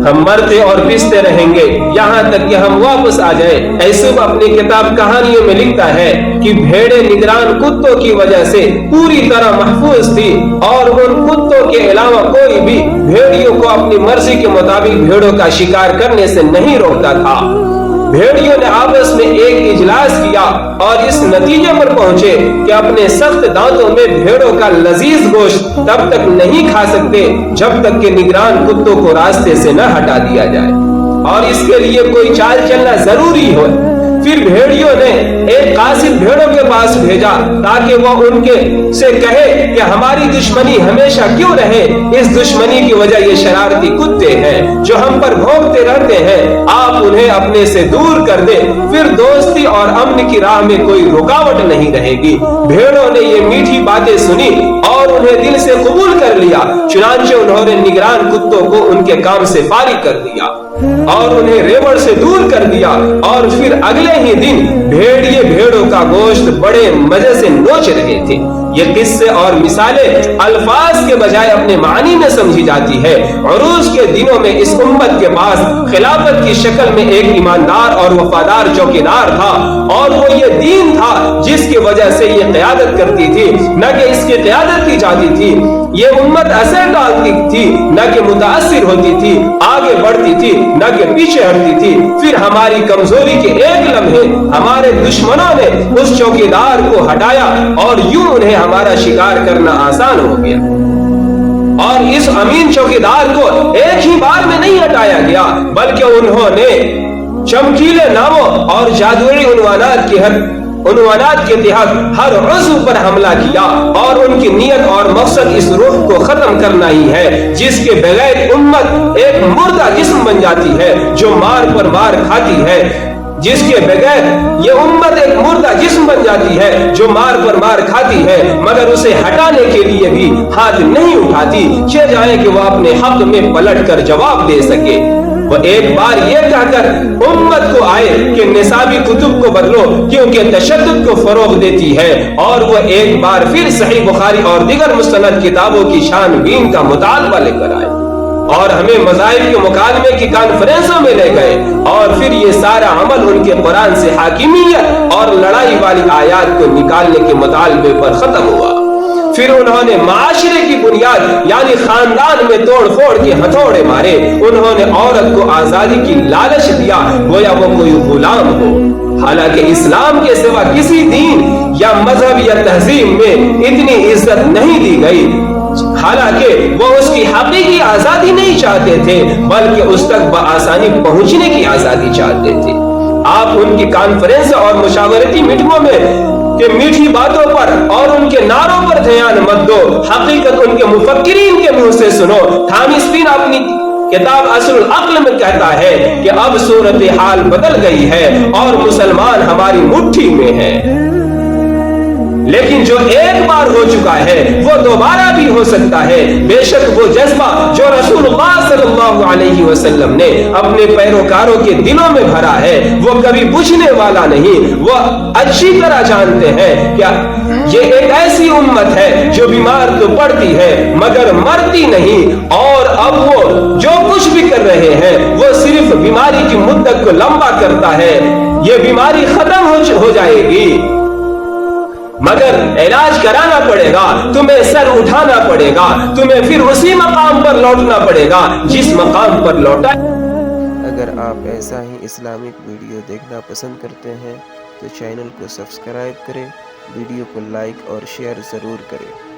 हम मरते और पिसते रहेंगे यहाँ तक कि हम वापस आ जाए। यूसुफ अपनी किताब कहानियों में लिखता है कि भेड़ें निगरान कुत्तों की वजह से पूरी तरह महफूज थी और उन कुत्तों के अलावा कोई भी भेड़ियों को अपनी मर्जी के मुताबिक भेड़ों का शिकार करने से नहीं रोकता था। भेड़ियों ने आपस में एक इजलास किया और इस नतीजे पर पहुंचे कि अपने सख्त दांतों में भेड़ों का लजीज गोश्त तब तक नहीं खा सकते जब तक कि निगरान कुत्तों को रास्ते से न हटा दिया जाए और इसके लिए कोई चाल चलना जरूरी हो। फिर भेड़ियों ने एक कासिद भेड़ों के पास भेजा ताकि वो उनके से कहे कि हमारी दुश्मनी हमेशा क्यों रहे। इस दुश्मनी की वजह ये शरारती कुत्ते हैं जो हम पर भौंकते रहते हैं, आप उन्हें अपने से दूर कर दे, फिर दोस्ती और अमन की राह में कोई रुकावट नहीं रहेगी। भेड़ों ने ये मीठी बातें सुनी और उन्हें दिल से कबूल कर लिया। चुनांचे उन्होंने निगरान कुत्तों को उनके काम से फारिग कर दिया और उन्हें रेवड़ से दूर कर दिया और फिर अगले ही दिन भेड़िए भेड़ों का गोश्त बड़े मजे से नोच रहे थे। ये किस्से और मिसालें अल्फाज के बजाय अपने मानी में समझी जाती है। उरूज के दिनों में इस उम्मत के पास खिलाफत की शक्ल में एक ईमानदार और वफादार चौकीदार था और वो ये दीन था जिसकी वजह से ये क़यादत करती थी, न कि इसकी क़यादत की जाती थी। ये उम्मत असर डालती थी, न कि मुतासिर होती थी, आगे बढ़ती थी, न कि पीछे हटती थी। फिर हमारी कमजोरी के एक लम्हे हमारे दुश्मनों ने उस चौकीदार को हटाया और यूं उन्हें हमारा शिकार करना आसान हो गया। और इस अमीन चौकीदार को एक ही बार में नहीं हटाया गया, बल्कि उन्होंने चमकीले नामों और जादुई उन्वानात के तहत हर उज़्व पर हमला किया और उनकी नियत और मकसद इस रूह को खत्म करना ही है जिसके बगैर उम्मत एक मुर्दा जिस्म बन जाती है जो मार पर मार खाती है। जिसके बगैर ये उम्मत एक मुर्दा जिस्म बन जाती है जो मार पर मार खाती है, मगर उसे हटाने के लिए भी हाथ नहीं उठाती, चाहे जाए कि वह अपने हक में पलट कर जवाब दे सके। वो एक बार ये कहकर उम्मत को आए कि निसाबी कुतुब को बदलो क्योंकि तशद्दुद को फरोग देती है, और वो एक बार फिर सही बुखारी और दीगर मुस्तनद किताबों की छानबीन का मुतालबा लेकर आए और हमें मज़ाहिब के मुकालमे की कॉन्फ्रेंसों में ले गए और फिर ये सारा अमल उनके कुरान से हाकिमियत और लड़ाई वाली आयात को निकालने के मुतालबे पर खत्म हुआ। फिर उन्होंने माशरे की बुनियाद यानी खानदान में तोड़ फोड़ के हथौड़े मारे। उन्होंने औरत को आजादी की लालच दिया गोया वो कोई गुलाम हो। हालांकि इस्लाम के सिवा किसी दीन या मजहब या तहजीब में इतनी इज्जत नहीं दी गई। हालांकि वो उसकी हकीकी आजादी नहीं चाहते थे बल्कि उस तक बआसानी पहुंचने की आजादी चाहते थे। आप उनकी कॉन्फ्रेंस और मुशावरती मीटिंगों में कि मीठी बातों पर और उनके नारों पर ध्यान मत दो, हकीकत उनके मुफक्किरीन के मुंह से सुनो। थॉमस पिन अपनी किताब असलुल अक्ल में कहता है कि अब सूरत हाल बदल गई है और मुसलमान हमारी मुट्ठी में है, लेकिन जो एक बार हो चुका है वो दोबारा भी हो सकता है। बेशक वो जज्बा जो रसूलुल्लाह सल्लल्लाहु अलैहि वसल्लम ने अपने पैरोकारों के दिलों में भरा है वो कभी बुझने वाला नहीं। वो अच्छी तरह जानते हैं क्या ये एक ऐसी उम्मत है जो बीमार तो पड़ती है मगर मरती नहीं, और अब वो जो कुछ भी कर रहे हैं वो सिर्फ बीमारी की मुद्दत को लंबा करता है। ये बीमारी खत्म हो जाएगी मगर इलाज कराना पड़ेगा, तुम्हें सर उठाना पड़ेगा, तुम्हें फिर उसी मकाम पर लौटना पड़ेगा जिस मकाम पर लौटा। अगर आप ऐसा ही इस्लामिक वीडियो देखना पसंद करते हैं तो चैनल को सब्सक्राइब करें, वीडियो को लाइक और शेयर ज़रूर करें।